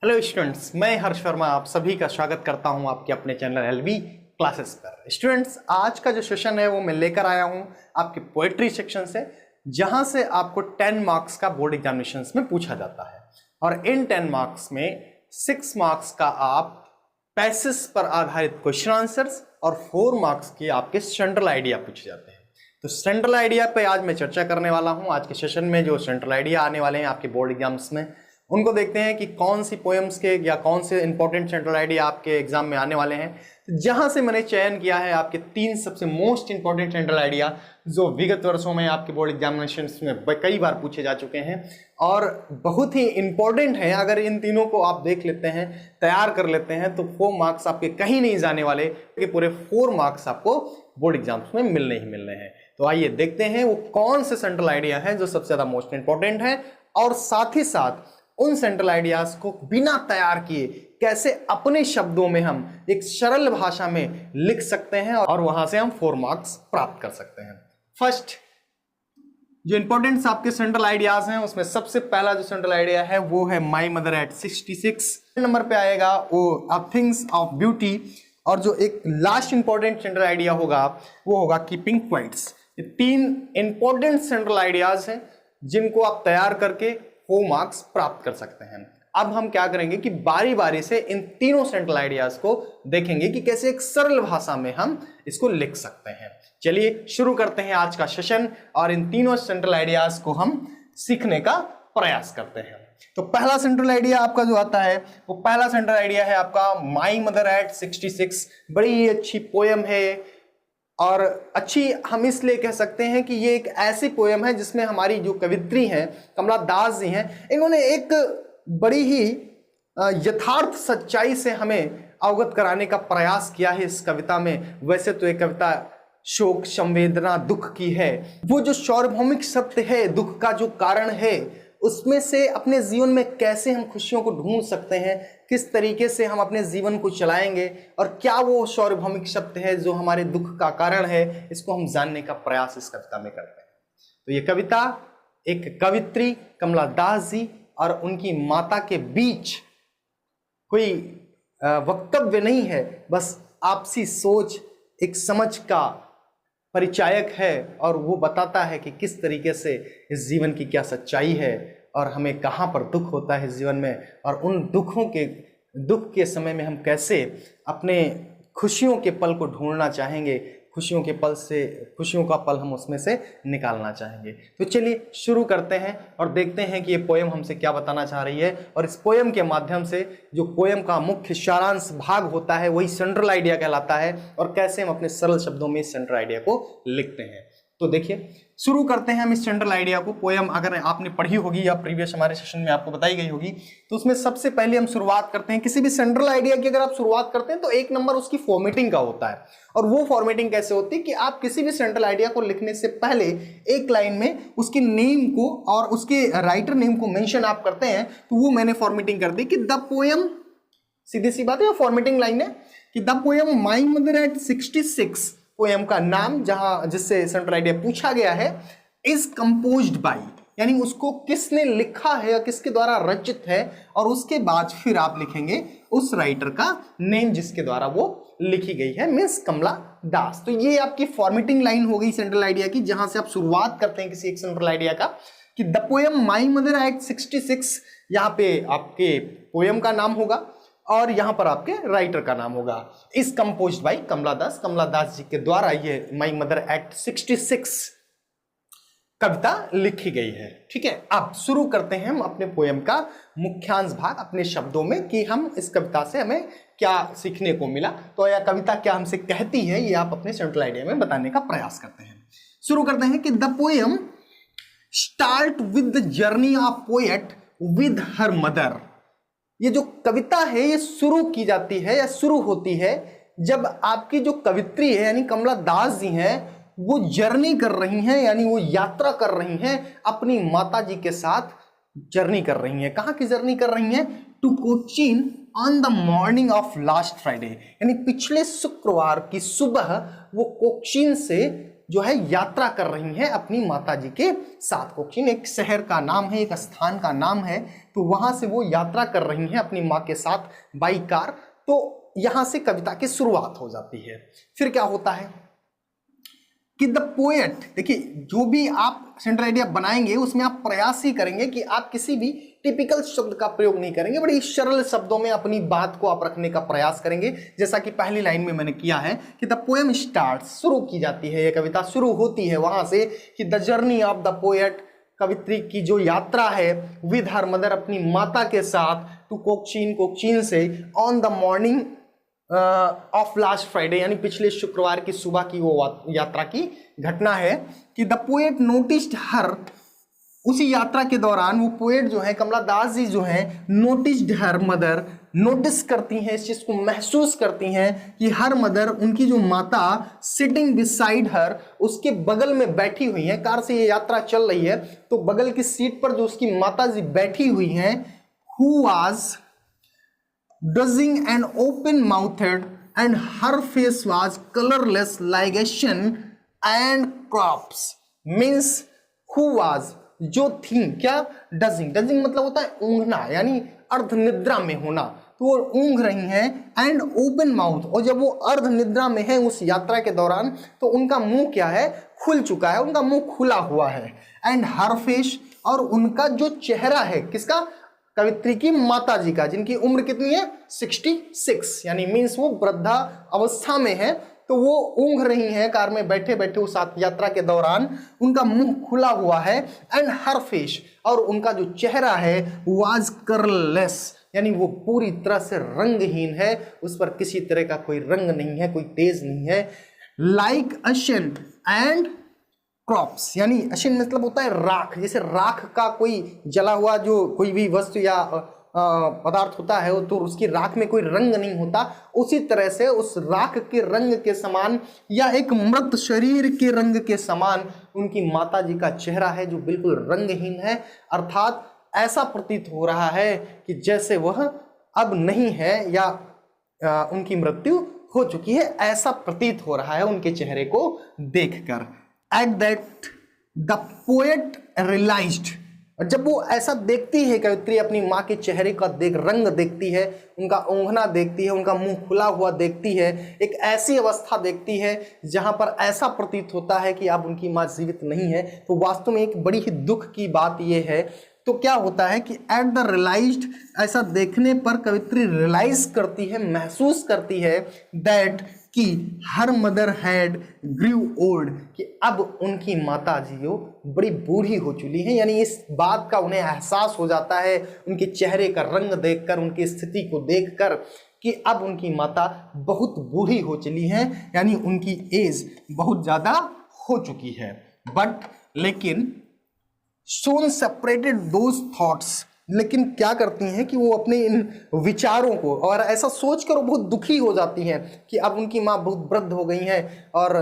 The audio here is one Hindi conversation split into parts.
हेलो स्टूडेंट्स, मैं हर्ष वर्मा आप सभी का स्वागत करता हूं आपके अपने चैनल एलवी क्लासेस पर। स्टूडेंट्स, आज का जो सेशन है वो मैं लेकर आया हूं आपके पोएट्री सेक्शन से, जहां से आपको 10 मार्क्स का बोर्ड एग्जामिनेशंस में पूछा जाता है। और इन 10 मार्क्स में 6 मार्क्स का आप पैसेज पर आधारित क्वेश्चन आंसर्स और 4 मार्क्स के आपके सेंट्रल आइडिया पूछे जाते हैं। तो सेंट्रल आइडिया पे आज मैं चर्चा करने वाला हूं। आज के सेशन में जो सेंट्रल आइडिया आने वाले हैं आपके बोर्ड एग्जाम्स में, उनको देखते हैं कि कौन सी पोएम्स के या कौन से इंपॉर्टेंट सेंट्रल आइडिया आपके एग्जाम में आने वाले हैं। जहां से मैंने चयन किया है आपके 3 सबसे मोस्ट इंपॉर्टेंट सेंट्रल आइडिया जो विगत वर्षों में आपके बोर्ड एग्जामिनेशंस में कई बार पूछे जा चुके हैं और बहुत ही इंपॉर्टेंट है। अगर इन तीनों को आप देख लेते हैं, तैयार कर लेते हैं, तो 4 मार्क्स आपके कहीं नहीं जाने वाले, कि पूरे 4 मार्क्स आपको बोर्ड एग्जाम्स में मिलने ही मिलने हैं। तो आइए देखते हैं वो कौन से सेंट्रल आइडिया हैं जो सबसे ज्यादा मोस्ट इंपॉर्टेंट है, और साथ ही साथ उन सेंट्रल आइडियाज को बिना तैयार किए कैसे अपने शब्दों में हम एक सरल भाषा में लिख सकते हैं और वहां से हम 4 मार्क्स प्राप्त कर सकते हैं। फर्स्ट जो इंपॉर्टेंट आपके सेंट्रल आइडियाज हैं उसमें सबसे पहला जो सेंट्रल आइडिया है वो है माई मदर एट 66 नंबर पे आएगा वो अ थिंग्स ऑफ ब्यूटी। और जो एक लास्ट इंपॉर्टेंट सेंट्रल आइडिया होगा वो होगा कीपिंग क्वाइट्स। ये 3 इंपॉर्टेंट सेंट्रल आइडियाज हैं जिनको आप तैयार करके 4 मार्क्स प्राप्त कर सकते हैं। अब हम क्या करेंगे कि बारी बारी से इन तीनों सेंट्रल आइडियाज को देखेंगे कि कैसे एक सरल भाषा में हम इसको लिख सकते हैं। चलिए शुरू करते हैं आज का सेशन और इन तीनों सेंट्रल आइडियाज को हम सीखने का प्रयास करते हैं। तो पहला सेंट्रल आइडिया आपका जो आता है वो पहला सेंट्रल आइडिया है आपका माई मदर एट 66। बड़ी ही अच्छी पोयम है और अच्छी हम इसलिए कह सकते हैं कि ये एक ऐसी पोयम है जिसमें हमारी जो कवित्री हैं कमला दास जी हैं, इन्होंने एक बड़ी ही यथार्थ सच्चाई से हमें अवगत कराने का प्रयास किया है इस कविता में। वैसे तो ये कविता शोक, संवेदना, दुख की है। वो जो सार्वभौमिक सत्य है, दुख का जो कारण है, उसमें से अपने जीवन में कैसे हम खुशियों को ढूंढ सकते हैं, किस तरीके से हम अपने जीवन को चलाएंगे और क्या वो सार्वभौमिक सत्य है जो हमारे दुख का कारण है, इसको हम जानने का प्रयास इस कविता में करते हैं। तो ये कविता एक कवित्री कमला दास जी और उनकी माता के बीच कोई वक्तव्य नहीं है, बस आपसी सोच, एक समझ का परिचायक है और वो बताता है कि किस तरीके से इस जीवन की क्या सच्चाई है और हमें कहाँ पर दुख होता है इस जीवन में, और उन दुख के समय में हम कैसे अपने खुशियों के पल को ढूंढना चाहेंगे, खुशियों का पल हम उसमें से निकालना चाहेंगे। तो चलिए शुरू करते हैं और देखते हैं कि ये पोयम हमसे क्या बताना चाह रही है, और इस पोयम के माध्यम से जो पोयम का मुख्य सारांश भाग होता है वही सेंट्रल आइडिया कहलाता है, और कैसे हम अपने सरल शब्दों में इस सेंट्रल आइडिया को लिखते हैं। तो देखिए शुरू करते हैं हम इस सेंट्रल आइडिया को। पोयम अगर आपने पढ़ी होगी या प्रीवियस हमारे सेशन में आपको बताई गई होगी, तो उसमें सबसे पहले हम शुरुआत करते हैं किसी भी सेंट्रल आइडिया की। अगर आप शुरुआत करते हैं तो 1 नंबर उसकी फॉर्मेटिंग का होता है, और वो फॉर्मेटिंग कैसे होती है कि आप किसी भी सेंट्रल आइडिया को लिखने से पहले एक लाइन में उसके नेम को और उसके राइटर नेम को मेंशन आप करते हैं। तो वो मैंने फॉर्मेटिंग कर दी कि द पोयम, सीधी सी बात है, फॉर्मेटिंग लाइन है कि the poem my mother eight 66, poem का नाम जहां जिससे सेंट्रल आइडिया पूछा गया है, इज कंपोज्ड बाय, यानी उसको किसने लिखा है या किसके द्वारा रचित है, और उसके बाद फिर आप लिखेंगे उस राइटर का नेम जिसके द्वारा वो लिखी गई है, मींस कमला दास। तो ये आपकी फॉर्मेटिंग लाइन हो गई सेंट्रल आइडिया की, जहां से आप शुरुआत करते हैं किसी एक सेंट्रल आइडिया का कि the poem my mother eight 66। यहां पे आपके पोयम का नाम होगा और यहां पर आपके राइटर का नाम होगा, इज कंपोज्ड बाय कमला दास जी के द्वारा ये माई मदर एट 66 कविता लिखी गई है। ठीक है, अब शुरू करते हैं हम अपने पोयम का मुख्यांश भाग अपने शब्दों में कि हम इस कविता से हमें क्या सीखने को मिला, तो यह कविता क्या हमसे कहती है, ये आप अपने सेंट्रल आइडिया में बताने का प्रयास करते हैं। शुरू करते हैं कि the poem start with the journey of poet with her mother. ये जो कविता है ये शुरू की जाती है या शुरू होती है जब आपकी जो कवित्री है यानी कमला दास जी हैं वो जर्नी कर रही हैं, यानी वो यात्रा कर रही हैं, अपनी माता जी के साथ जर्नी कर रही हैं। कहाँ की जर्नी कर रही हैं? To Cochin on the morning of last Friday, यानी पिछले शुक्रवार की सुबह वो कोचीन से जो है यात्रा कर रही हैं अपनी माता जी के साथ। कोचीन एक शहर का नाम है, एक स्थान का नाम है तो वहां से वो यात्रा कर रही हैं अपनी माँ के साथ बाई कार। तो यहां से कविता की शुरुआत हो जाती है। फिर क्या होता है कि द पोएट, देखिए जो भी आप सेंट्रल आइडिया बनाएंगे उसमें आप प्रयास ही करेंगे कि आप किसी भी टिपिकल शब्द का प्रयोग नहीं करेंगे, बड़ी सरल शब्दों में अपनी बात को आप रखने का प्रयास करेंगे। जैसा कि पहली लाइन में मैंने किया है कि द पोएम स्टार्ट, शुरू की जाती है, ये कविता शुरू होती है वहां से कि the journey of the poet, कवित्री की जो यात्रा है विद हर मदर, अपनी माता के साथ, टू कोच्चीन, कोच्चीन से, on the morning of last Friday, यानी पिछले शुक्रवार की सुबह की वो यात्रा की घटना है कि द पोएट नोटिस्ड हर, उसी यात्रा के दौरान वो पोएट जो है कमला दास जी जो है नोटिस्ड हर मदर, नोटिस करती हैं, इस चीज को महसूस करती हैं कि हर मदर, उनकी जो माता, सिटिंग बिसाइड हर, उसके बगल में बैठी हुई हैं। कार से ये यात्रा चल रही है तो बगल की सीट पर जो उसकी माता जी बैठी हुई हैं, who was dozing and open mouthed and her face was colorless like a sun and crops, means who was, जो थी क्या, डजिंग, डजिंग मतलब होता है ऊँघना, यानी अर्ध निद्रा में होना, तो वो ऊँघ रही हैं, एंड ओपन माउथ, और जब वो अर्ध निद्रा में है उस यात्रा के दौरान तो उनका मुंह क्या है, खुल चुका है, उनका मुंह खुला हुआ है, एंड हर फेस, और उनका जो चेहरा है, किसका, कवित्री की माता जी का, जिनकी उम्र कितनी है, 66, यानी मीन्स वो वृद्धा अवस्था में है, तो वो ऊँघ रही हैं कार में बैठे बैठे उस यात्रा के दौरान, उनका मुंह खुला हुआ है, एंड हर फेस, और उनका जो चेहरा है वाज कलरलेस, यानी वो पूरी तरह से रंगहीन है, उस पर किसी तरह का कोई रंग नहीं है, कोई तेज नहीं है, लाइक अशन एंड क्रॉप्स, यानी अशिन मतलब होता है राख, जैसे राख का कोई जला हुआ जो कोई भी वस्तु या पदार्थ होता है तो उसकी राख में कोई रंग नहीं होता, उसी तरह से उस राख के रंग के समान या एक मृत शरीर के रंग के समान उनकी माता जी का चेहरा है जो बिल्कुल रंगहीन है। अर्थात ऐसा प्रतीत हो रहा है कि जैसे वह अब नहीं है या उनकी मृत्यु हो चुकी है, ऐसा प्रतीत हो रहा है उनके चेहरे को देखकर। At that the poet realized, और जब वो ऐसा देखती है कवित्री, अपनी माँ के चेहरे का रंग देखती है, उनका ऊँघना देखती है, उनका मुंह खुला हुआ देखती है, एक ऐसी अवस्था देखती है जहाँ पर ऐसा प्रतीत होता है कि अब उनकी माँ जीवित नहीं है, तो वास्तव में एक बड़ी ही दुख की बात यह है। तो क्या होता है कि एट द रियलाइज्ड, ऐसा देखने पर कवित्री रियलाइज करती है, महसूस करती है दैट कि हर मदर हैड ग्रू ओल्ड, कि अब उनकी माता जी जो बड़ी बूढ़ी हो चुकी हैं, यानी इस बात का उन्हें एहसास हो जाता है उनके चेहरे का रंग देखकर, उनकी स्थिति को देखकर, कि अब उनकी माता बहुत बूढ़ी हो चली हैं, यानी उनकी एज बहुत ज़्यादा हो चुकी है। बट लेकिन सोन सेपरेटेड दोज थॉट्स, लेकिन क्या करती हैं कि वो अपने इन विचारों को, और ऐसा सोचकर वो बहुत दुखी हो जाती हैं कि अब उनकी माँ बहुत वृद्ध हो गई हैं और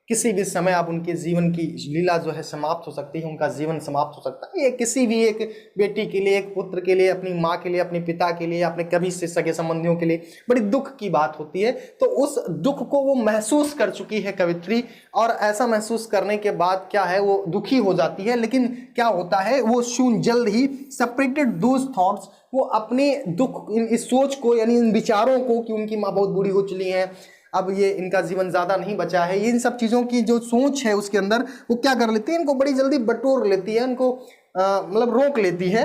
किसी भी समय अब उनके जीवन की लीला जो है समाप्त हो सकती है, उनका जीवन समाप्त हो सकता है। ये किसी भी एक बेटी के लिए, एक पुत्र के लिए, अपनी माँ के लिए, अपने पिता के लिए, अपने कभी से सगे संबंधियों के लिए बड़ी दुख की बात होती है। तो उस दुख को वो महसूस कर चुकी है कवित्री, और ऐसा महसूस करने के बाद क्या है, वो दुखी हो जाती है। लेकिन क्या होता है, वो शून जल्द ही सेपरेटेड दोज थॉट्स, वो अपने दुख, इस सोच को, यानी इन विचारों को कि उनकी माँ बहुत बूढ़ी हो चली हैं, अब ये इनका जीवन ज़्यादा नहीं बचा है, इन सब चीज़ों की जो सोच है उसके अंदर, वो क्या कर लेती है, इनको बड़ी जल्दी बटोर लेती है, इनको मतलब रोक लेती है।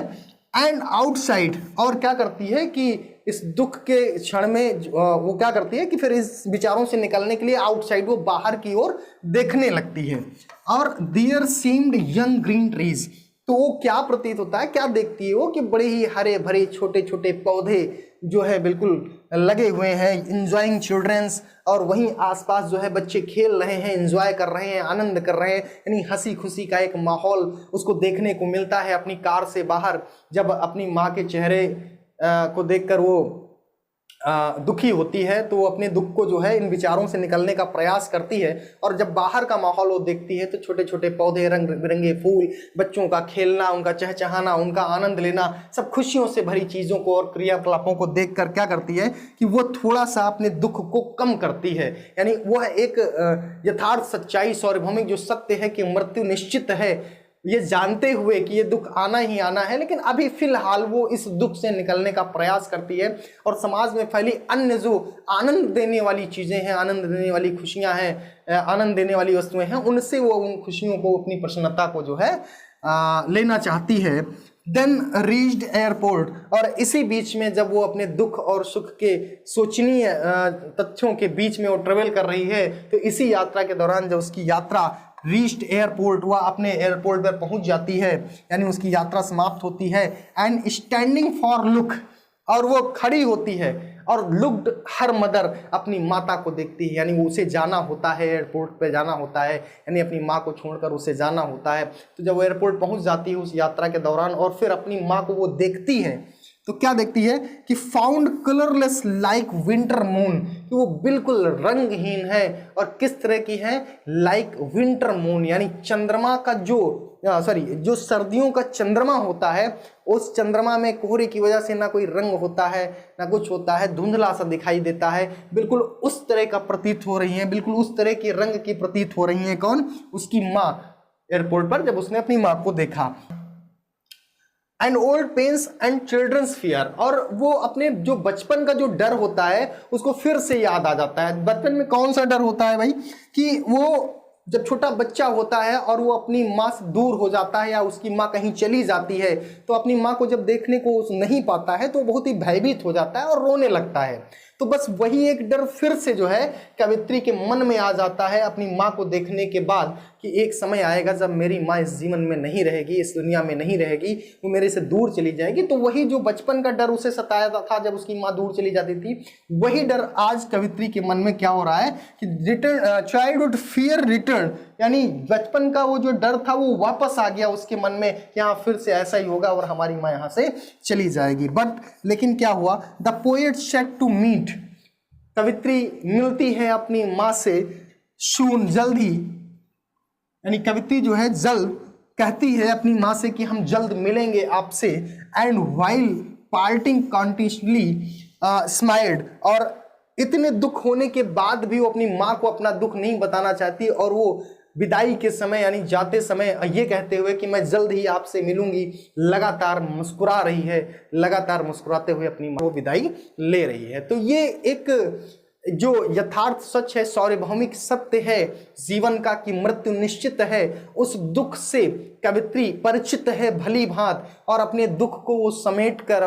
एंड आउटसाइड, और क्या करती है कि इस दुख के क्षण में वो क्या करती है कि फिर इस विचारों से निकलने के लिए आउटसाइड वो बाहर की ओर देखने लगती है। और there seemed young green trees, तो वो क्या प्रतीत होता है, क्या देखती है वो कि बड़े ही हरे भरे छोटे छोटे पौधे जो है बिल्कुल लगे हुए हैं, इंजॉइंग चिल्ड्रंस, और वहीं आसपास जो है बच्चे खेल रहे हैं, इंजॉय कर रहे हैं, आनंद कर रहे हैं, यानी हंसी खुशी का एक माहौल उसको देखने को मिलता है। अपनी कार से बाहर जब अपनी माँ के चेहरे को देखकर वो दुखी होती है तो वो अपने दुख को जो है इन विचारों से निकलने का प्रयास करती है, और जब बाहर का माहौल वो देखती है तो छोटे छोटे पौधे, रंग बिरंगे फूल, बच्चों का खेलना, उनका चहचहाना, उनका आनंद लेना, सब खुशियों से भरी चीज़ों को और क्रियाकलापों को देखकर क्या करती है कि वो थोड़ा सा अपने दुख को कम करती है। यानी वह एक यथार्थ सच्चाई, सार्वभौमिक जो सत्य है कि मृत्यु निश्चित है, ये जानते हुए कि ये दुख आना ही आना है, लेकिन अभी फिलहाल वो इस दुख से निकलने का प्रयास करती है और समाज में फैली अन्य जो आनंद देने वाली चीजें हैं, आनंद देने वाली खुशियां हैं, आनंद देने वाली वस्तुएं हैं, उनसे वो उन खुशियों को, अपनी प्रसन्नता को जो है लेना चाहती है। देन रीच्ड एयरपोर्ट, और इसी बीच में जब वो अपने दुख और सुख के सोचनीय तथ्यों के बीच में वो ट्रेवल कर रही है, तो इसी यात्रा के दौरान जब उसकी यात्रा रीच्ड एयरपोर्ट, वह अपने एयरपोर्ट पर पहुंच जाती है, यानी उसकी यात्रा समाप्त होती है, एंड स्टैंडिंग फॉर लुक, और वो खड़ी होती है और लुक्ड हर मदर, अपनी माता को देखती है, यानी वो उसे जाना होता है, एयरपोर्ट पे जाना होता है, यानी अपनी माँ को छोड़कर उसे जाना होता है। तो जब वो एयरपोर्ट पहुंच जाती है उस यात्रा के दौरान और फिर अपनी माँ को वो देखती है, तो क्या देखती है कि found colourless like winter moon, कि वो बिल्कुल रंगहीन है, और किस तरह की है, लाइक विंटर मून, यानी चंद्रमा का जो सर्दियों का चंद्रमा होता है, उस चंद्रमा में कोहरे की वजह से ना कोई रंग होता है ना कुछ होता है, धुंधला सा दिखाई देता है, बिल्कुल उस तरह का प्रतीत हो रही है, बिल्कुल उस तरह के रंग की प्रतीत हो रही है। कौन? उसकी माँ, एयरपोर्ट पर जब उसने अपनी माँ को देखा। And old pains and children's fear, और वो अपने जो बचपन का जो डर होता है उसको फिर से याद आ जाता है। बचपन में कौन सा डर होता है भाई? कि वो जब छोटा बच्चा होता है और वो अपनी माँ से दूर हो जाता है या उसकी माँ कहीं चली जाती है, तो अपनी माँ को जब देखने को नहीं पाता है तो बहुत ही भयभीत हो जाता है और रोने लगता है। तो बस वही एक डर फिर से जो है कवित्री के मन में आ जाता है अपनी माँ को देखने के बाद, कि एक समय आएगा जब मेरी माँ इस जीवन में नहीं रहेगी, इस दुनिया में नहीं रहेगी, वो मेरे से दूर चली जाएगी। तो वही जो बचपन का डर उसे सताया था जब उसकी माँ दूर चली जाती थी, वही डर आज कवित्री के मन में क्या हो रहा है कि रिटर्न, चाइल्डहुड फियर रिटर्न, यानी बचपन का वो जो डर था वो वापस आ गया उसके मन में, कि हाँ फिर से ऐसा ही होगा और हमारी माँ यहाँ से चली जाएगी। बट लेकिन क्या हुआ? The poet said to meet, कवित्री मिलती है अपनी माँ से सून, जल्द ही, यानी कवित्री जो है जल्द कहती है अपनी माँ से कि हम जल्द मिलेंगे आपसे। And while parting continuously smiled, और इतने दुख होने के बाद भी वो अपनी माँ को अपना दुख नहीं बताना चाहती, और वो विदाई के समय यानी जाते समय ये कहते हुए कि मैं जल्द ही आपसे मिलूंगी, लगातार मुस्कुरा रही है, लगातार मुस्कुराते हुए अपनी माँ को विदाई ले रही है। तो ये एक जो यथार्थ सच है, सार्वभौमिक सत्य है जीवन का, कि मृत्यु निश्चित है, उस दुख से कवित्री परिचित है भली भांत, और अपने दुख को वो समेट कर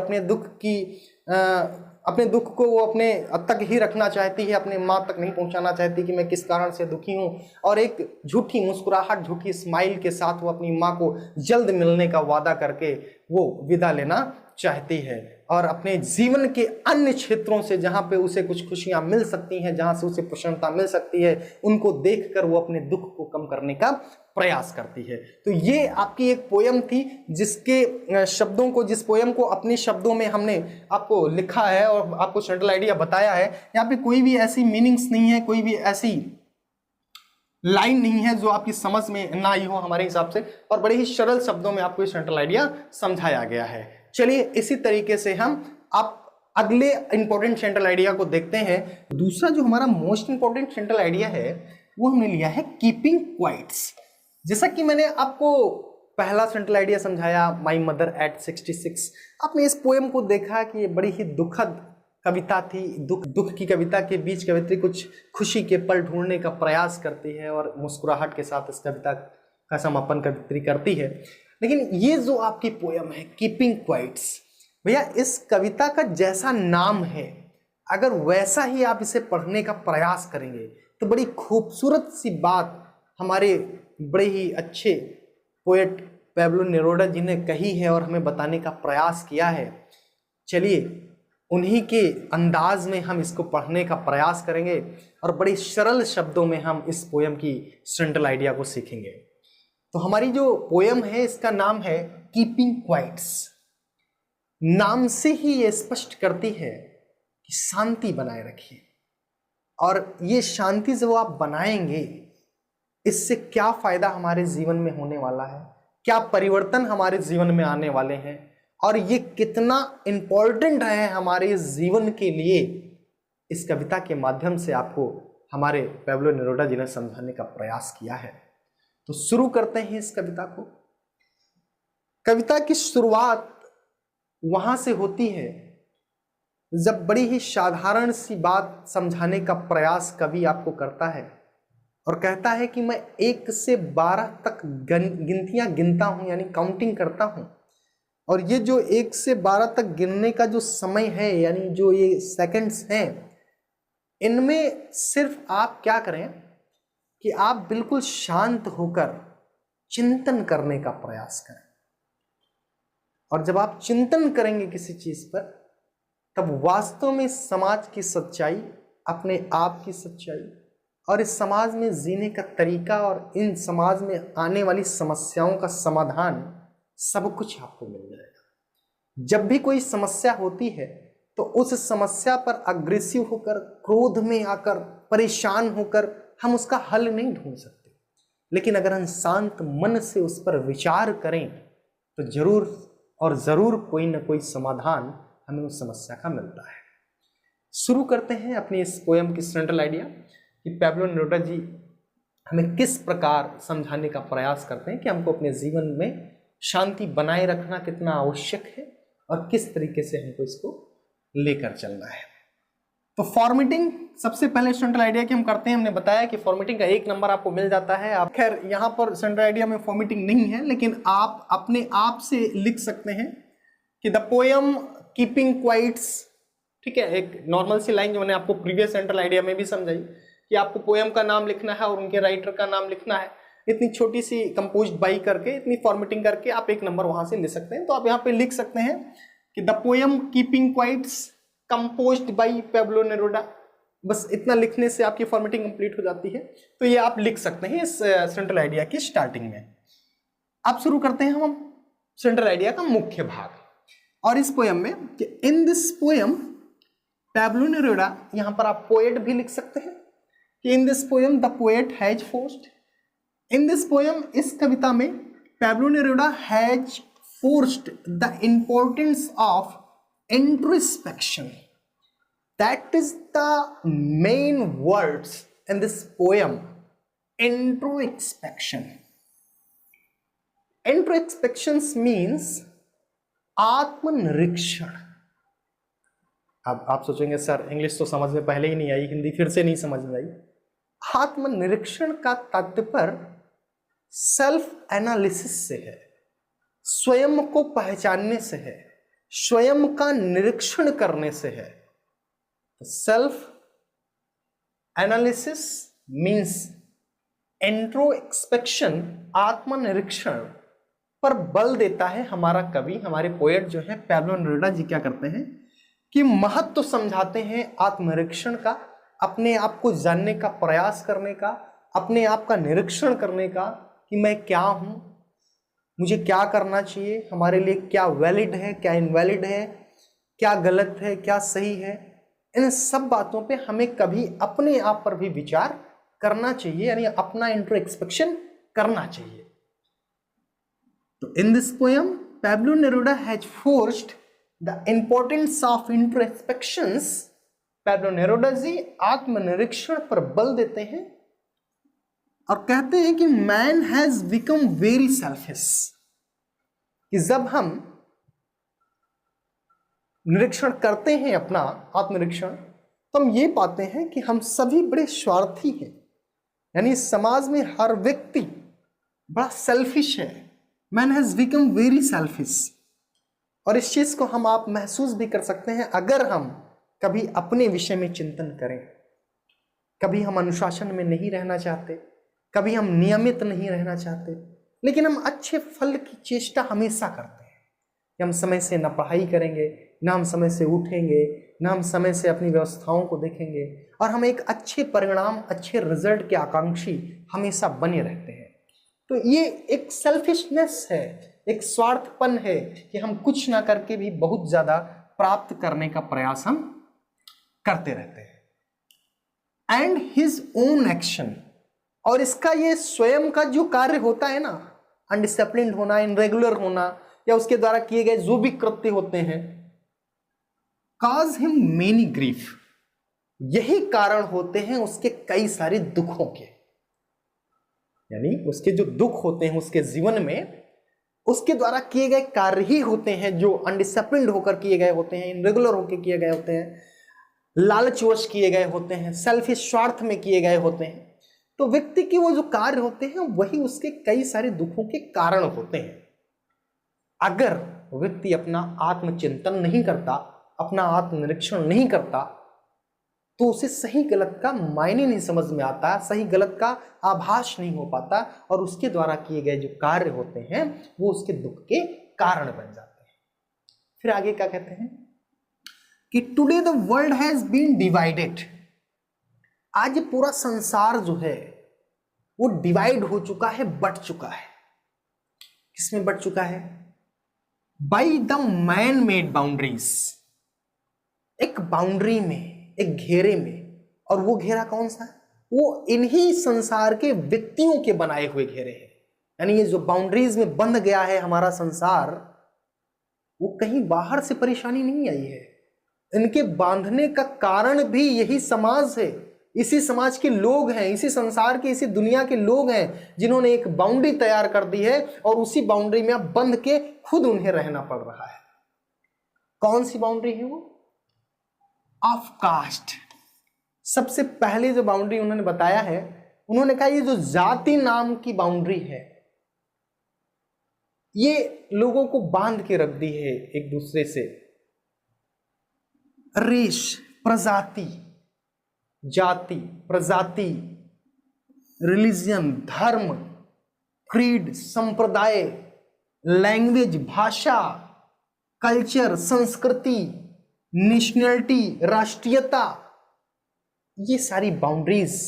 अपने दुख को वो अपने तक ही रखना चाहती है, अपने माँ तक नहीं पहुंचाना चाहती कि मैं किस कारण से दुखी हूँ, और एक झूठी मुस्कुराहट, झूठी स्माइल के साथ वो अपनी माँ को जल्द मिलने का वादा करके वो विदा लेना चाहती है। और अपने जीवन के अन्य क्षेत्रों से जहाँ पे उसे कुछ खुशियाँ मिल सकती हैं, जहाँ से उसे प्रसन्नता मिल सकती है, उनको देखकर वो अपने दुख को कम करने का प्रयास करती है। तो ये आपकी एक पोयम थी, जिसके शब्दों को, जिस पोयम को अपने शब्दों में हमने आपको लिखा है और आपको सेंट्रल आइडिया बताया है। यहाँ पे कोई भी ऐसी मीनिंग्स नहीं है, कोई भी ऐसी लाइन नहीं है जो आपकी समझ में ना आई हो हमारे हिसाब से, और बड़े ही सरल शब्दों में आपको ये सेंट्रल आइडिया समझाया गया है। चलिए इसी तरीके से हम आप अगले इंपॉर्टेंट सेंट्रल आइडिया को देखते हैं। दूसरा जो हमारा मोस्ट इंपॉर्टेंट सेंट्रल आइडिया है वो हमने लिया है कीपिंग क्वाइट्स। जैसा कि मैंने आपको पहला सेंट्रल आइडिया समझाया, माई मदर एट 66, आपने इस पोएम को देखा कि ये बड़ी ही दुखद कविता थी। दुख की कविता के बीच कवित्री कुछ खुशी के पल ढूंढने का प्रयास करती है और मुस्कुराहट के साथ इस कविता का समापन कवित्री करती है। लेकिन ये जो आपकी पोयम है कीपिंग क्वाइट्स, भैया इस कविता का जैसा नाम है, अगर वैसा ही आप इसे पढ़ने का प्रयास करेंगे तो बड़ी खूबसूरत सी बात हमारे बड़े ही अच्छे पोएट पैब्लो नेरुदा जी ने कही है और हमें बताने का प्रयास किया है। चलिए उन्हीं के अंदाज में हम इसको पढ़ने का प्रयास करेंगे और बड़े सरल शब्दों में हम इस पोयम की सेंट्रल आइडिया को सीखेंगे। तो हमारी जो पोयम है इसका नाम है कीपिंग क्वाइट्स। नाम से ही ये स्पष्ट करती है कि शांति बनाए रखिए, और ये शांति जब आप बनाएंगे इससे क्या फायदा हमारे जीवन में होने वाला है, क्या परिवर्तन हमारे जीवन में आने वाले हैं, और ये कितना इंपॉर्टेंट है हमारे जीवन के लिए, इस कविता के माध्यम से आपको हमारे पैब्लो नेरुदा जी ने समझाने का प्रयास किया है। तो शुरू करते हैं इस कविता को। कविता की शुरुआत वहां से होती है जब बड़ी ही साधारण सी बात समझाने का प्रयास कवि आपको करता है और कहता है कि मैं 1 से 12 तक गिनतियां गिनता हूं, यानी काउंटिंग करता हूं। और ये जो 1 से 12 तक गिनने का जो समय है, यानी जो ये सेकंड्स हैं, इनमें सिर्फ आप क्या करें कि आप बिल्कुल शांत होकर चिंतन करने का प्रयास करें। और जब आप चिंतन करेंगे किसी चीज पर, तब वास्तव में समाज की सच्चाई, अपने आप की सच्चाई और इस समाज में जीने का तरीका और इन समाज में आने वाली समस्याओं का समाधान सब कुछ आपको मिल जाएगा। जब भी कोई समस्या होती है तो उस समस्या पर अग्रेसिव होकर, क्रोध में आकर, परेशान होकर हम उसका हल नहीं ढूंढ सकते। लेकिन अगर हम शांत मन से उस पर विचार करें तो जरूर और जरूर कोई ना कोई समाधान हमें उस समस्या का मिलता है। शुरू करते हैं अपनी इस पोयम की सेंट्रल आइडिया कि पैब्लो नेरुदा जी हमें किस प्रकार समझाने का प्रयास करते हैं कि हमको अपने जीवन में शांति बनाए रखना कितना आवश्यक है और किस तरीके से हमको इसको लेकर चलना है। तो फॉर्मेटिंग सबसे पहले सेंट्रल आइडिया की हम करते हैं। हमने बताया कि फॉर्मेटिंग का 1 नंबर आपको मिल जाता है। आप खैर यहाँ पर सेंट्रल आइडिया में फॉर्मेटिंग नहीं है, लेकिन आप अपने आप से लिख सकते हैं कि द पोयम कीपिंग क्वाइट्स, ठीक है, एक नॉर्मल सी लाइन जो मैंने आपको प्रीवियस सेंट्रल आइडिया में भी समझाई कि आपको पोयम का नाम लिखना है और उनके राइटर का नाम लिखना है। इतनी छोटी सी कंपोज्ड बाई करके, इतनी फॉर्मेटिंग करके आप 1 नंबर वहां से ले सकते हैं। तो आप यहाँ पे लिख सकते हैं कि the poem keeping quiet composed by Pablo Neruda. बस इतना लिखने से आपकी फॉर्मेटिंग कंप्लीट हो जाती है। तो ये आप लिख सकते हैं इस सेंट्रल आइडिया की स्टार्टिंग में। अब शुरू करते हैं हम सेंट्रल आइडिया का मुख्य भाग। और इस पोयम में कि in this poem Pablo Neruda, यहां पर आप पोएट भी लिख सकते हैं कि in this poem the poet has forced. In this poem, इस कविता में Pablo Neruda has forced the importance of introspection. That is the main words in this poem, introspection. Introspection means आत्मनिरीक्षण। अब आप सोचेंगे सर इंग्लिश तो समझ में पहले ही नहीं आई, हिंदी फिर से नहीं समझ में आई। आत्मनिरीक्षण का तात्पर्य सेल्फ एनालिसिस से है, स्वयं को पहचानने से है, स्वयं का निरीक्षण करने से है। सेल्फ एनालिसिस मीन्स इंट्रोस्पेक्शन, आत्मनिरीक्षण पर बल देता है हमारा कवि, हमारे पोएट जो है पैब्लो नेरुदा जी। क्या करते हैं कि महत्व तो समझाते हैं आत्मनिरीक्षण का, अपने आप को जानने का प्रयास करने का, अपने आप का निरीक्षण करने का कि मैं क्या हूं, मुझे क्या करना चाहिए, हमारे लिए क्या वैलिड है, क्या इनवैलिड है, क्या गलत है, क्या सही है। इन सब बातों पे हमें कभी अपने आप पर भी विचार करना चाहिए, यानी अपना इंट्रोस्पेक्शन करना चाहिए। तो in this poem Pablo Neruda has forced the importance of introspections. Pablo Neruda ji आत्मनिरीक्षण पर बल देते हैं और कहते हैं कि man has become very selfish. कि जब हम निरीक्षण करते हैं अपना आत्मनिरीक्षण, तो हम ये पाते हैं कि हम सभी बड़े स्वार्थी हैं, यानी समाज में हर व्यक्ति बड़ा सेल्फिश है। Man has become very selfish. और इस चीज को हम आप महसूस भी कर सकते हैं अगर हम कभी अपने विषय में चिंतन करें। कभी हम अनुशासन में नहीं रहना चाहते, कभी हम नियमित नहीं रहना चाहते, लेकिन हम अच्छे फल की चेष्टा हमेशा करते हैं कि हम समय से न पढ़ाई करेंगे, न हम समय से उठेंगे, न हम समय से अपनी व्यवस्थाओं को देखेंगे, और हम एक अच्छे परिणाम, अच्छे रिजल्ट के आकांक्षी हमेशा बने रहते हैं। तो ये एक सेल्फिशनेस है, एक स्वार्थपन है कि हम कुछ ना करके भी बहुत ज्यादा प्राप्त करने का प्रयास हम करते रहते हैं। एंड हिज ओन एक्शन, और इसका ये स्वयं का जो कार्य होता है ना, अनडिसिप्लिन होना, इनरेगुलर होना, या उसके द्वारा किए गए जो भी कृत्य होते हैं, कॉज हिम मेनी ग्रीफ, यही कारण होते हैं उसके कई सारे दुखों के। यानी उसके जो दुख होते हैं उसके जीवन में, उसके द्वारा किए गए कार्य ही होते हैं जो अनडिसिप्लिन्ड होकर किए गए होते हैं, इनरेगुलर होकर किए गए होते हैं, लालचवश किए गए होते हैं, सेल्फिश स्वार्थ में किए गए होते हैं। तो व्यक्ति के वो जो कार्य होते हैं वही उसके कई सारे दुखों के कारण होते हैं। अगर व्यक्ति अपना आत्मचिंतन नहीं करता, अपना आत्मनिरीक्षण नहीं करता, तो उसे सही गलत का मायने नहीं समझ में आता, सही गलत का आभास नहीं हो पाता, और उसके द्वारा किए गए जो कार्य होते हैं वो उसके दुख के कारण बन जाते हैं। फिर आगे क्या कहते हैं कि today the world has been divided. आज पूरा संसार जो है वो डिवाइड हो चुका है, बट चुका है। किसमें बट चुका है? By the man made boundaries. एक बाउंड्री में, एक घेरे में, और वो घेरा कौन सा है? वो इन्हीं संसार के व्यक्तियों के बनाए हुए घेरे हैं। यानी ये जो बाउंड्रीज में बंध गया है हमारा संसार, वो कहीं बाहर से परेशानी नहीं आई है। इनके बांधने का कारण भी यही समाज है, इसी समाज के लोग हैं, इसी संसार के, इसी दुनिया के लोग हैं जिन्होंने एक बाउंड्री तैयार कर दी है, और उसी बाउंड्री में अब बंध के खुद उन्हें रहना पड़ रहा है। कौन सी बाउंड्री है वो? Of caste. सबसे पहले जो बाउंड्री उन्होंने बताया है, उन्होंने कहा ये जो जाति नाम की बाउंड्री है, ये लोगों को बांध के रख दी है एक दूसरे से। रेश, प्रजाति, जाति, प्रजाति, रिलीजन, धर्म, क्रीड, संप्रदाय, लैंग्वेज, भाषा, कल्चर, संस्कृति, नेशनलिटी, राष्ट्रीयता, ये सारी बाउंड्रीज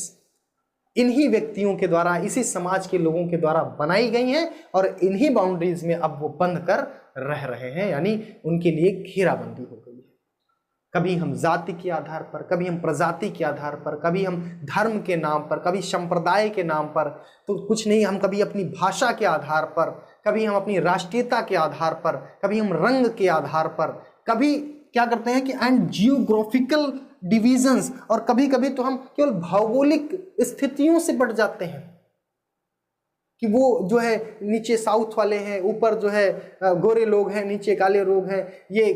इन्हीं व्यक्तियों के द्वारा, इसी समाज के लोगों के द्वारा बनाई गई हैं, और इन्हीं बाउंड्रीज में अब वो बंध कर रह रहे हैं। यानी उनके लिए घेराबंदी हो गई है। कभी हम जाति के आधार पर, कभी हम प्रजाति के आधार पर, कभी हम धर्म के नाम पर, कभी संप्रदाय के नाम पर, तो कुछ नहीं, हम कभी अपनी भाषा के आधार पर, कभी हम अपनी राष्ट्रीयता के आधार पर, कभी हम रंग के आधार पर, कभी क्या करते हैं कि एंड जियोग्राफिकल डिविजन्स, और कभी कभी तो हम केवल भौगोलिक स्थितियों से बढ़ जाते हैं कि वो जो है नीचे साउथ वाले हैं, ऊपर जो है गोरे लोग हैं, नीचे काले लोग हैं, ये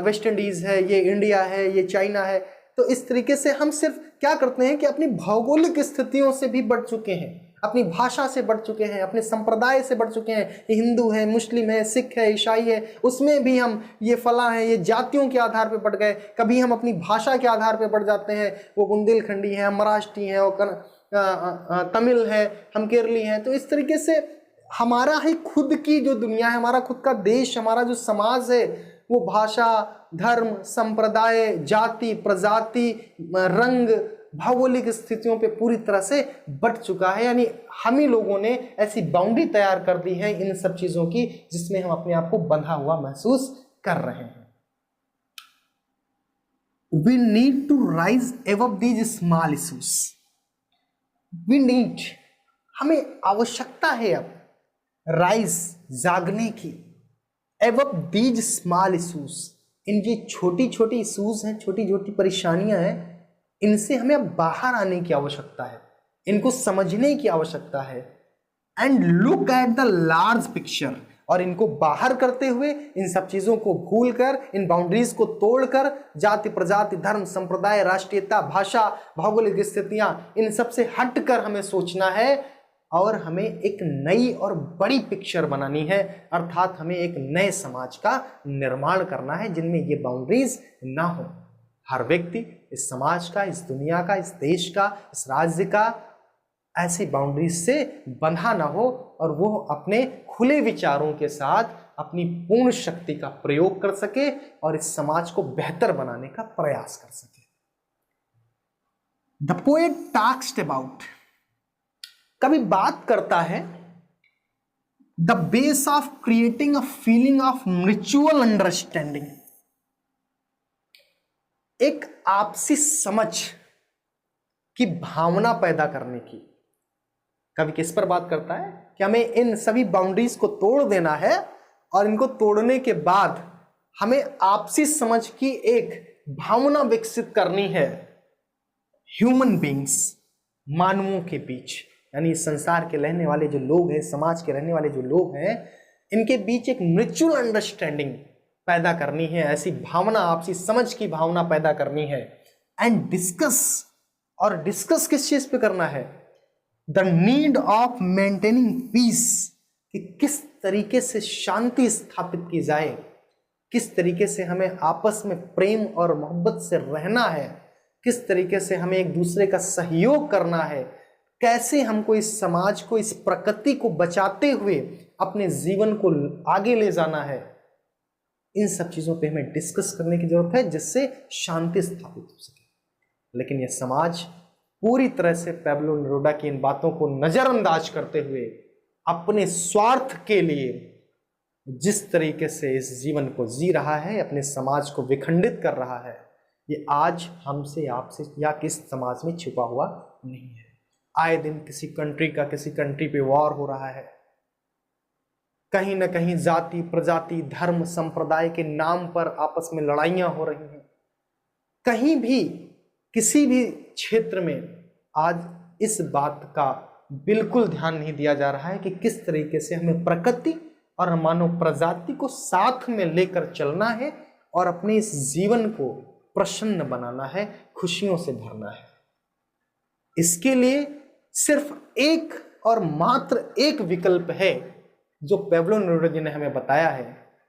वेस्ट इंडीज है, ये इंडिया है, ये चाइना है। तो इस तरीके से हम सिर्फ क्या करते हैं कि अपनी भौगोलिक स्थितियों से भी बढ़ चुके हैं, अपनी भाषा से बढ़ चुके हैं, अपने संप्रदाय से बढ़ चुके हैं। ये हिंदू है, मुस्लिम है, सिख है, ईसाई है, उसमें भी हम ये फला है, ये जातियों के आधार पर बढ़ गए। कभी हम अपनी भाषा के आधार पर बढ़ जाते हैं, वो बुंदेलखंडी है, हम मराठी हैं, वो तमिल है, हम केरली हैं। तो इस तरीके से हमारा ही खुद की जो दुनिया है, हमारा खुद का देश, हमारा जो समाज है, वो भाषा, धर्म, संप्रदाय, जाति, प्रजाति, रंग, भौगोलिक स्थितियों पे पूरी तरह से बट चुका है। यानी हम ही लोगों ने ऐसी बाउंड्री तैयार कर दी है इन सब चीजों की, जिसमें हम अपने आप को बंधा हुआ महसूस कर रहे हैं। We need to rise above these small issues. We need, हमें आवश्यकता है अब राइज, जागने की, above these small issues, इन जो छोटी छोटी इशूज हैं, छोटी छोटी परेशानियां हैं, इनसे हमें अब बाहर आने की आवश्यकता है, इनको समझने की आवश्यकता है। And look at the large picture, और इनको बाहर करते हुए, इन सब चीजों को भूलकर, इन बाउंड्रीज को तोड़कर, जाति, प्रजाति, धर्म, संप्रदाय, राष्ट्रीयता, भाषा, भौगोलिक स्थितियां, इन सब से हटकर हमें सोचना है, और हमें एक नई और बड़ी पिक्चर बनानी है। अर्थात हमें एक नए समाज का निर्माण करना है जिनमें ये बाउंड्रीज ना हो। हर व्यक्ति इस समाज का, इस दुनिया का, इस देश का, इस राज्य का ऐसी बाउंड्रीज से बंधा ना हो, और वो अपने खुले विचारों के साथ अपनी पूर्ण शक्ति का प्रयोग कर सके और इस समाज को बेहतर बनाने का प्रयास कर सके। द पोएट टॉक्स अबाउट, कभी बात करता है the base of creating a feeling of mutual understanding, एक आपसी समझ की भावना पैदा करने की। कभी किस पर बात करता है कि हमें इन सभी बाउंड्रीज को तोड़ देना है, और इनको तोड़ने के बाद हमें आपसी समझ की एक भावना विकसित करनी है ह्यूमन बींग्स, मानवों के बीच। यानी इस संसार के रहने वाले जो लोग हैं, समाज के रहने वाले जो लोग हैं, इनके बीच एक म्यूचुअल अंडरस्टैंडिंग पैदा करनी है, ऐसी भावना, आपसी समझ की भावना पैदा करनी है। एंड डिस्कस, और डिस्कस किस चीज पे करना है? The need of maintaining peace, कि किस तरीके से शांति स्थापित की जाए, किस तरीके से हमें आपस में प्रेम और मोहब्बत से रहना है, किस तरीके से हमें एक दूसरे का सहयोग करना है, कैसे हमको इस समाज को, इस प्रकृति को बचाते हुए अपने जीवन को आगे ले जाना है। इन सब चीजों पे हमें डिस्कस करने की जरूरत है जिससे शांति स्थापित हो सके। लेकिन यह समाज पूरी तरह से पैब्लो नेरुदा की इन बातों को नजरअंदाज करते हुए अपने स्वार्थ के लिए जिस तरीके से इस जीवन को जी रहा है, अपने समाज को विखंडित कर रहा है, ये आज हमसे, आपसे या किस समाज में छुपा हुआ नहीं है। आए दिन किसी कंट्री पे वॉर हो रहा है, कहीं ना कहीं जाति, प्रजाति, धर्म, संप्रदाय के नाम पर आपस में लड़ाइयां हो रही हैं। कहीं भी किसी भी क्षेत्र में आज इस बात का बिल्कुल ध्यान नहीं दिया जा रहा है कि किस तरीके से हमें प्रकृति और मानव प्रजाति को साथ में लेकर चलना है और अपने इस जीवन को प्रसन्न बनाना है, खुशियों से भरना है। इसके लिए सिर्फ एक और मात्र एक विकल्प है जो पैब्लो नेरुदा जी ने हमें बताया है,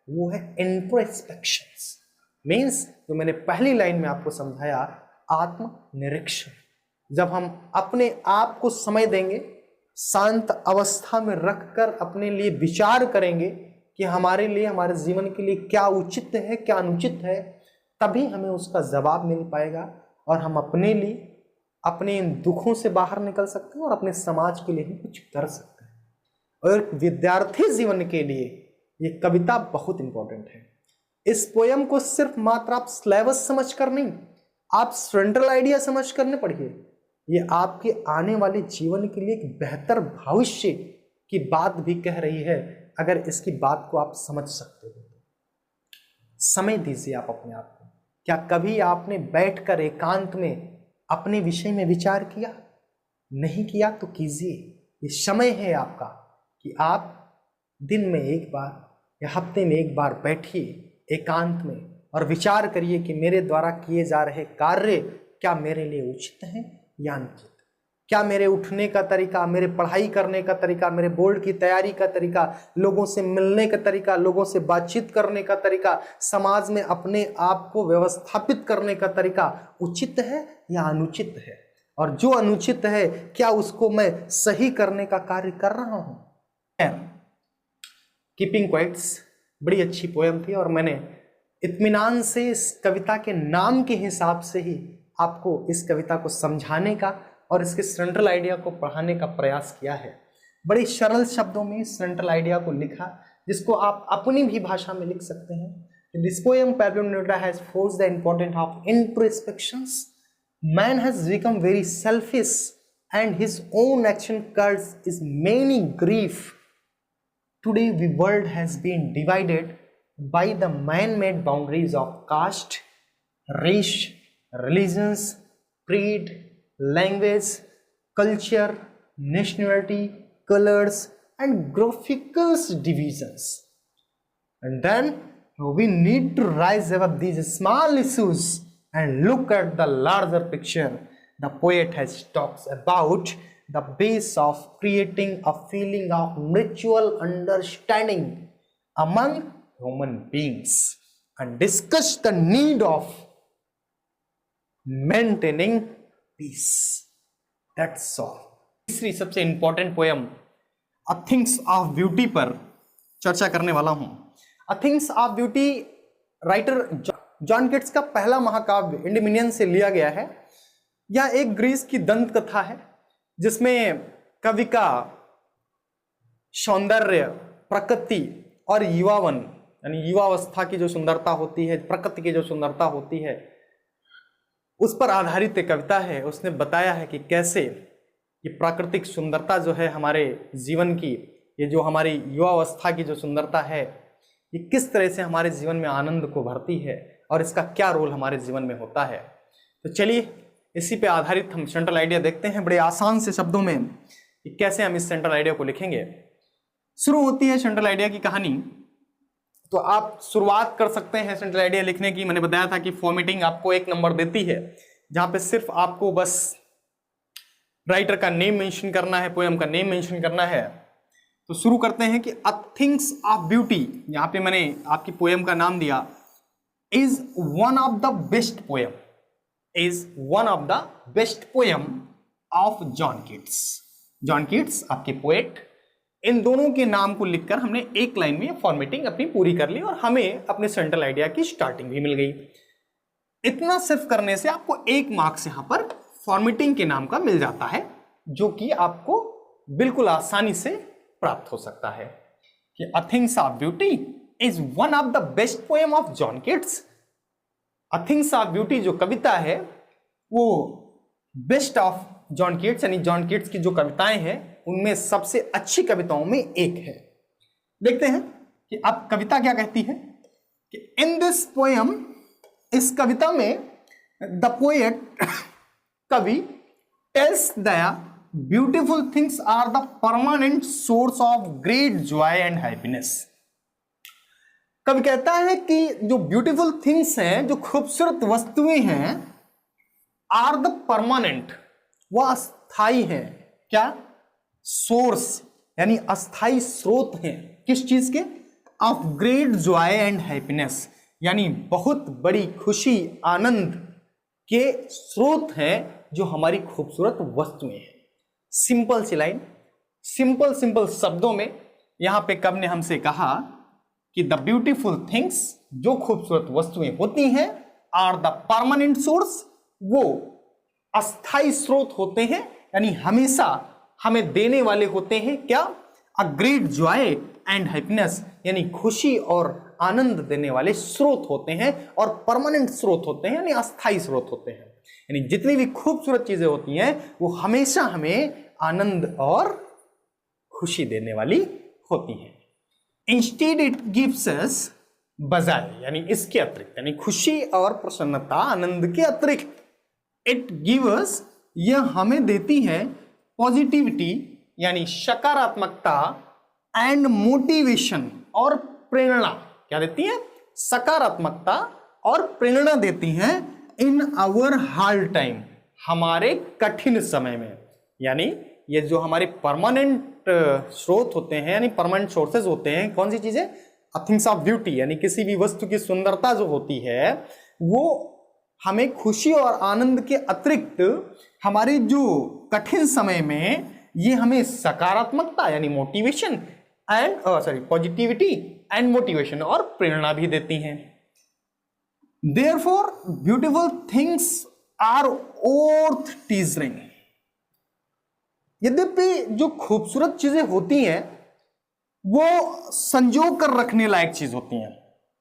वो है इंट्रोस्पेक्शंस। मीन्स जो मैंने पहली लाइन में आपको समझाया, आत्मनिरीक्षण। जब हम अपने आप को समय देंगे, शांत अवस्था में रखकर अपने लिए विचार करेंगे कि हमारे लिए, हमारे जीवन के लिए क्या उचित है, क्या अनुचित है, तभी हमें उसका जवाब मिल पाएगा और हम अपने लिए, अपने इन दुखों से बाहर निकल सकते हैं और अपने समाज के लिए भी कुछ कर सकते हैं। और विद्यार्थी जीवन के लिए ये कविता बहुत इंपॉर्टेंट है। इस पोयम को सिर्फ मात्र आप सिलेबस समझकर नहीं, आप सेंट्रल आइडिया समझकर न पढ़िए। ये आपके आने वाले जीवन के लिए एक बेहतर भविष्य की बात भी कह रही है, अगर इसकी बात को आप समझ सकते हो। समय दीजिए आप अपने आप को। क्या कभी आपने बैठकर एकांत में अपने विषय में विचार किया? नहीं किया तो कीजिए। ये समय है आपका कि आप दिन में एक बार या हफ्ते में एक बार बैठिए एकांत में और विचार करिए कि मेरे द्वारा किए जा रहे कार्य क्या मेरे लिए उचित हैं या अनुचित। क्या मेरे उठने का तरीका, मेरे पढ़ाई करने का तरीका, मेरे बोर्ड की तैयारी का तरीका, लोगों से मिलने का तरीका, लोगों से बातचीत करने का तरीका, समाज में अपने आप को व्यवस्थापित करने का तरीका उचित है या अनुचित है? और जो अनुचित है क्या उसको मैं सही करने का कार्य कर रहा हूं? कीपिंग क्वाइट्स बड़ी अच्छी पोयम थी और मैंने इत्मीनान से इस कविता के नाम के हिसाब से ही आपको इस कविता को समझाने का और इसके सेंट्रल आइडिया को पढ़ाने का प्रयास किया है। बड़ी सरल शब्दों में सेंट्रल आइडिया को लिखा, जिसको आप अपनी भी भाषा में लिख सकते हैं। This poem Pablo Neruda has forced the importance of introspections. Man has become very selfish and his own action causes is many grief. Today the world has been divided by the man-made boundaries of caste, race, religions, creed, language, culture, nationality, colors, and graphical divisions. And then we need to rise above these small issues and look at the larger picture. The poet has talks about the base of creating a feeling of mutual understanding among human beings and discuss the need of maintaining peace. That's all. तीसरी सबसे important poem a things of beauty पर चर्चा करने वाला हूं। A things of beauty writer John Keats का पहला महाकाव्य इंडिमिनियन से लिया गया है। यह एक ग्रीस की दंत कथा है जिसमें कवि का सौंदर्य, प्रकृति और युवावन यानी युवावस्था की जो सुंदरता होती है, प्रकृति की जो सुंदरता होती है, उस पर आधारित एक कविता है। उसने बताया है कि कैसे ये प्राकृतिक सुंदरता जो है हमारे जीवन की, ये जो हमारी युवावस्था की जो सुंदरता है, ये किस तरह से हमारे जीवन में आनंद को भरती है और इसका क्या रोल हमारे जीवन में होता है। तो चलिए इसी पे आधारित हम सेंट्रल आइडिया देखते हैं बड़े आसान से शब्दों में कि कैसे हम इस सेंट्रल आइडिया को लिखेंगे। शुरू होती है सेंट्रल आइडिया की कहानी। तो आप शुरुआत कर सकते हैं सेंट्रल आइडिया लिखने की। मैंने बताया था कि फॉर्मेटिंग आपको 1 नंबर देती है, जहां पे सिर्फ आपको बस राइटर का नेम मेंशन करना है, पोएम का नेम मेंशन करना है। तो शुरू करते हैं कि अ थिंग्स ऑफ ब्यूटी, यहां पे मैंने आपकी पोएम का नाम दिया, is one of the best poem, is one of the best poem of John Keats. John Keats आपके पोएट, इन दोनों के नाम को लिखकर हमने एक लाइन में फॉर्मेटिंग अपनी पूरी कर ली और हमें अपने सेंट्रल आइडिया की स्टार्टिंग भी मिल गई। इतना सिर्फ करने से आपको 1 मार्क्स यहां पर फॉर्मेटिंग के नाम का मिल जाता है, जो कि आपको बिल्कुल आसानी से प्राप्त हो सकता है कि अ things of beauty is one of the best poem of John Keats. A things of beauty जो कविता है वो बेस्ट ऑफ जॉन कीट्स, यानी जॉन कीट्स की जो कविताएं हैं उनमें सबसे अच्छी कविताओं में एक है। देखते हैं कि अब कविता क्या कहती है कि इन दिस पोएम, इस कविता में द पोएट कवि tells that beautiful things are the permanent source of great joy and happiness. कवि कहता है कि जो ब्यूटीफुल थिंग्स हैं, जो खूबसूरत वस्तुएं हैं, आर द परमानेंट, वह अस्थाई है। क्या? सोर्स, यानी अस्थाई स्रोत हैं। किस चीज के? Of great joy and happiness, यानी बहुत बड़ी खुशी आनंद के स्रोत हैं जो हमारी खूबसूरत वस्तुएं हैं। सिंपल सी लाइन, सिंपल शब्दों में यहां पे कवि ने हमसे कहा कि द ब्यूटीफुल थिंग्स, जो खूबसूरत वस्तुएं होती हैं, आर द परमानेंट सोर्स, वो अस्थाई स्रोत होते हैं, यानी हमेशा हमें देने वाले होते हैं। क्या? A great joy and happiness, यानी खुशी और आनंद देने वाले स्रोत होते हैं, और परमानेंट स्रोत होते हैं, यानी अस्थाई स्रोत होते हैं। यानी जितनी भी खूबसूरत चीजें होती हैं वो हमेशा हमें आनंद और खुशी देने वाली होती हैं। इंस्टेड इट गिव्स अस, बजाय यानी इसके अतिरिक्त, यानी खुशी और प्रसन्नता आनंद के अतिरिक्त, इट गिव्स, यह हमें देती है पॉजिटिविटी, यानी सकारात्मकता, एंड मोटिवेशन, और प्रेरणा। क्या देती है? सकारात्मकता और प्रेरणा देती हैं इन आवर हार्ड टाइम, हमारे कठिन समय में। यानी ये जो हमारे परमानेंट स्रोत होते हैं, यानी परमानेंट सोर्सेज होते हैं, कौन सी चीजें? अ थिंग्स ऑफ ब्यूटी, यानी किसी भी वस्तु की सुंदरता जो होती है वो हमें खुशी और आनंद के अतिरिक्त हमारे जो कठिन समय में ये हमें सकारात्मकता, यानी motivation and positivity and motivation, और प्रेरणा भी देती हैं। Therefore, beautiful things are worth treasuring. यद्यपि जो खूबसूरत चीजें होती हैं वो संजो कर रखने लायक चीज होती हैं।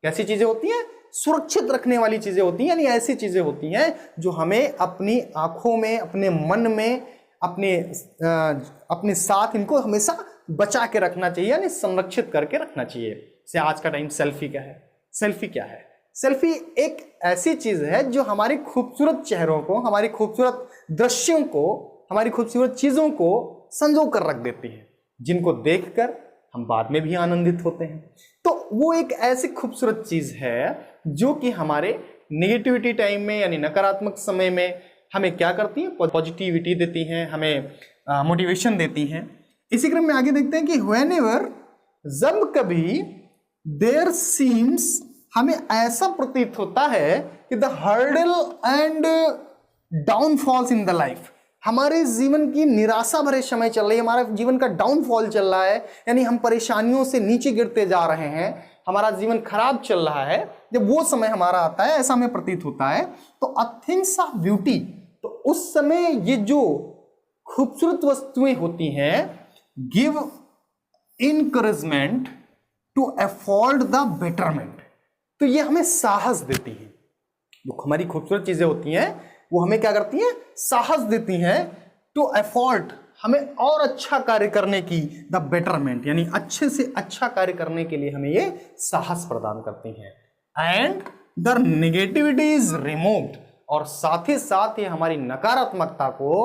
कैसी चीजें होती हैं? सुरक्षित रखने वाली चीजें होती हैं, यानी ऐसी चीजें होती हैं जो हमें अपनी आंखों में, अपने मन में, अपने साथ इनको हमेशा बचा के रखना चाहिए, यानी संरक्षित करके रखना चाहिए। जैसे आज का टाइम सेल्फी क्या है? सेल्फी क्या है? सेल्फी एक ऐसी चीज है जो हमारे खूबसूरत चेहरों को, हमारी खूबसूरत दृश्यों को, हमारी खूबसूरत चीजों को संजो कर रख देती है, जिनको देखकर हम बाद में भी आनंदित होते हैं। तो वो एक ऐसी खूबसूरत चीज है जो कि हमारे नेगेटिविटी टाइम में, यानी नकारात्मक समय में हमें क्या करती है? पॉजिटिविटी देती हैं, हमें मोटिवेशन देती हैं। इसी क्रम में आगे देखते हैं कि व्हेनेवर, जब कभी, देयर सीम्स, हमें ऐसा प्रतीत होता है कि the hurdle and downfalls in the life, हमारे जीवन की निराशा भरे समय चल रही है, हमारा जीवन का डाउनफॉल चल रहा है, यानी हम परेशानियों से नीचे गिरते जा रहे हैं, हमारा जीवन खराब चल रहा है, जब वो समय हमारा आता है, ऐसा हमें प्रतीत होता है, तो अ थिंग्स ऑफ ब्यूटी, तो उस समय ये जो खूबसूरत वस्तुएं होती हैं, give encouragement to afford the betterment, तो ये हमें साहस देती है। जो हमारी खूबसूरत चीजें होती हैं वो हमें क्या करती हैं? साहस देती हैं टू अफोर्ड, हमें और अच्छा कार्य करने की, द बेटरमेंट, यानी अच्छे से अच्छा कार्य करने के लिए हमें ये साहस प्रदान करती हैं। And the negativity is removed, और साथ ही साथ ये हमारी नकारात्मकता को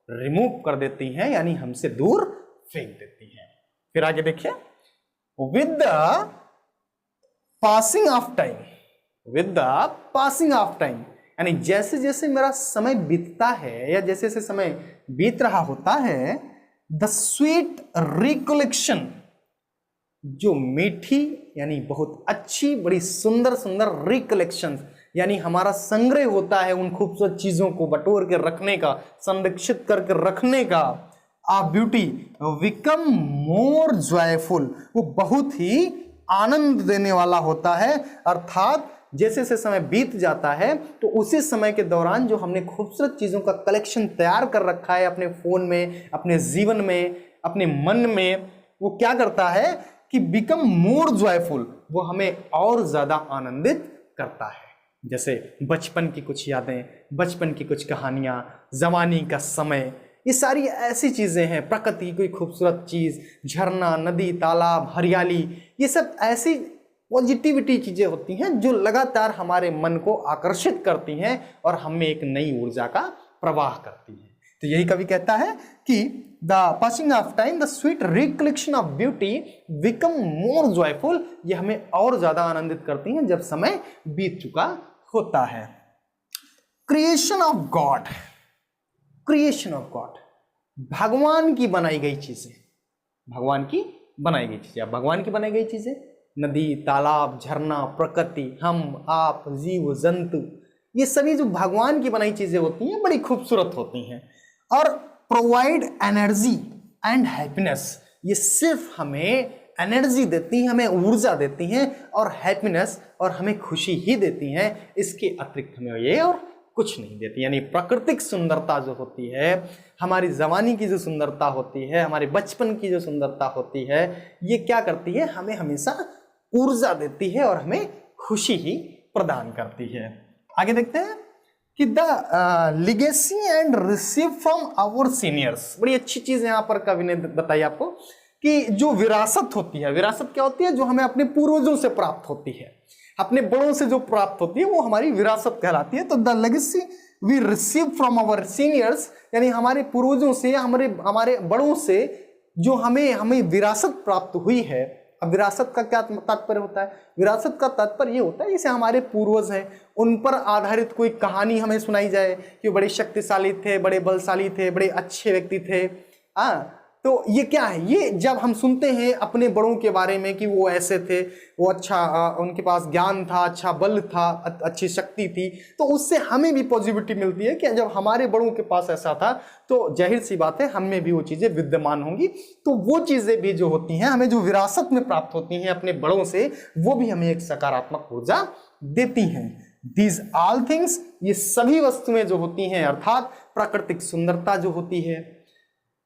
रिमूव कर देती हैं, यानी हमसे दूर फेंक देती हैं। फिर आगे देखिए with the passing of time, with the passing of time, यानी जैसे जैसे मेरा समय बीतता है या जैसे जैसे समय बीत रहा होता है, द स्वीट रिकलेक्शन, जो मीठी यानी बहुत अच्छी बड़ी सुंदर सुंदर रिकलेक्शन, यानी हमारा संग्रह होता है उन खूबसूरत चीजों को बटोर के रखने का, संरक्षित करके रखने का, आ ब्यूटी बिकम मोर जॉयफुल, वो बहुत ही आनंद देने वाला होता है। अर्थात जैसे जैसे समय बीत जाता है तो उसी समय के दौरान जो हमने खूबसूरत चीजों का कलेक्शन तैयार कर रखा है अपने फोन में, अपने जीवन में, अपने मन में, वो क्या करता है कि बिकम मोर जॉयफुल, वो हमें और ज्यादा आनंदित करता है। जैसे बचपन की कुछ यादें, बचपन की कुछ कहानियां, जवानी का समय, ये सारी ऐसी चीजें हैं, प्रकृति की कोई खूबसूरत चीज, झरना, नदी, तालाब, हरियाली, ये सब ऐसी पॉजिटिविटी चीजें होती हैं जो लगातार हमारे मन को आकर्षित करती हैं और हमें एक नई ऊर्जा का प्रवाह करती हैं। तो यही कवि कहता है कि the passing of time, the sweet recollection of beauty become more joyful, ये हमें और ज्यादा आनंदित करती हैं जब समय बीत चुका होता है। Creation of God, creation of God, भगवान की बनाई गई चीजें, भगवान की बनाई गई चीजें, भगवान की बनाई गई चीजें, नदी, तालाब, झरना, प्रकृति, हम, आप, जीव जंतु, ये सभी जो भगवान की बनाई चीजें होती हैं बड़ी खूबसूरत होती हैं और प्रोवाइड एनर्जी एंड हैप्पीनेस, ये सिर्फ हमें एनर्जी देती हैं, हमें ऊर्जा देती हैं और हैप्पीनेस और हमें खुशी ही देती हैं, इसके अतिरिक्त हमें ये और कुछ नहीं देती। यानी प्राकृतिक सुंदरता जो होती है, हमारी जवानी की जो सुंदरता होती है, हमारे बचपन की जो सुंदरता होती है, ये क्या करती है, हमें हमेशा ऊर्जा देती है और हमें खुशी ही प्रदान करती है। आगे देखते हैं कि the legacy and receive from our seniors, बड़ी अच्छी चीज यहां पर कवि ने बताई आपको कि जो विरासत होती है, विरासत क्या होती है, जो हमें अपने पूर्वजों से प्राप्त होती है, अपने बड़ों से जो प्राप्त होती है वो हमारी विरासत कहलाती है। तो the legacy we receive from our seniors, यानी हमारे पूर्वजों से, हमारे बड़ों से जो हमें विरासत प्राप्त हुई है। अब विरासत का क्या तात्पर्य होता है, विरासत का तात्पर्य ये होता है जैसे हमारे पूर्वज हैं उन पर आधारित कोई कहानी हमें सुनाई जाए कि बड़े शक्तिशाली थे, बड़े बलशाली थे, बड़े अच्छे व्यक्ति थे। तो ये क्या है, ये जब हम सुनते हैं अपने बड़ों के बारे में कि वो ऐसे थे, वो अच्छा उनके पास ज्ञान था, अच्छा बल था, अच्छी शक्ति थी, तो उससे हमें भी पॉजिटिविटी मिलती है कि जब हमारे बड़ों के पास ऐसा था तो जाहिर सी बात है हमें भी वो चीज़ें विद्यमान होंगी। तो वो चीज़ें भी जो होती हैं हमें जो विरासत में प्राप्त होती हैं अपने बड़ों से, वो भी हमें एक सकारात्मक ऊर्जा देती हैं। दीज ऑल थिंग्स, ये सभी वस्तुएं जो होती हैं, अर्थात प्राकृतिक सुंदरता जो होती है,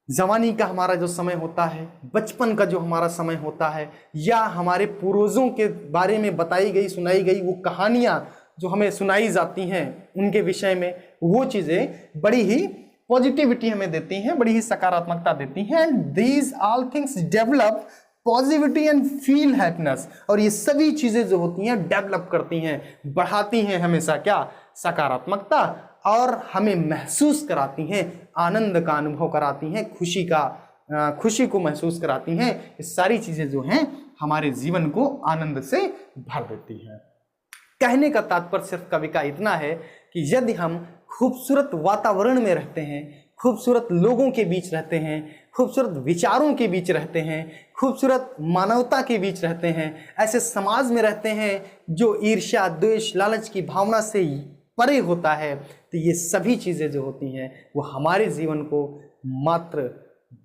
जवानी का हमारा जो समय होता है, बचपन का जो हमारा समय होता है, या हमारे पूर्वजों के बारे में बताई गई सुनाई गई वो कहानियां जो हमें सुनाई जाती हैं उनके विषय में, वो चीज़ें बड़ी ही पॉजिटिविटी हमें देती हैं, बड़ी ही सकारात्मकता देती हैं। And these all things develop positivity and feel happiness, और ये सभी चीज़ें जो होती हैं डेवलप करती हैं, बढ़ाती हैं हमेशा क्या, सकारात्मकता, और हमें महसूस कराती हैं, आनंद का अनुभव कराती हैं, खुशी को महसूस कराती हैं। ये सारी चीज़ें जो हैं हमारे जीवन को आनंद से भर देती हैं। कहने का तात्पर्य सिर्फ कवि का इतना है कि यदि हम खूबसूरत वातावरण में रहते हैं, खूबसूरत लोगों के बीच रहते हैं, खूबसूरत विचारों के बीच रहते हैं, खूबसूरत मानवता के बीच रहते हैं, ऐसे समाज में रहते हैं जो ईर्ष्या, द्वेष, लालच की भावना से परे होता है, तो ये सभी चीज़ें जो होती हैं वो हमारे जीवन को मात्र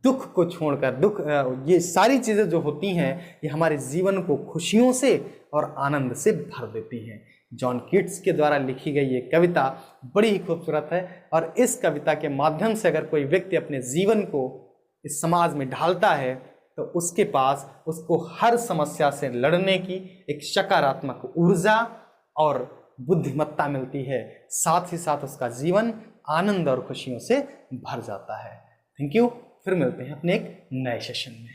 दुख को छोड़कर, ये सारी चीज़ें जो होती हैं ये हमारे जीवन को खुशियों से और आनंद से भर देती हैं। जॉन कीट्स के द्वारा लिखी गई ये कविता बड़ी ही खूबसूरत है, और इस कविता के माध्यम से अगर कोई व्यक्ति अपने जीवन को इस समाज में ढालता है तो उसके पास उसको हर समस्या से लड़ने की एक सकारात्मक ऊर्जा और बुद्धिमत्ता मिलती है, साथ ही साथ उसका जीवन आनंद और खुशियों से भर जाता है। थैंक यू, फिर मिलते हैं अपने एक नए सेशन में।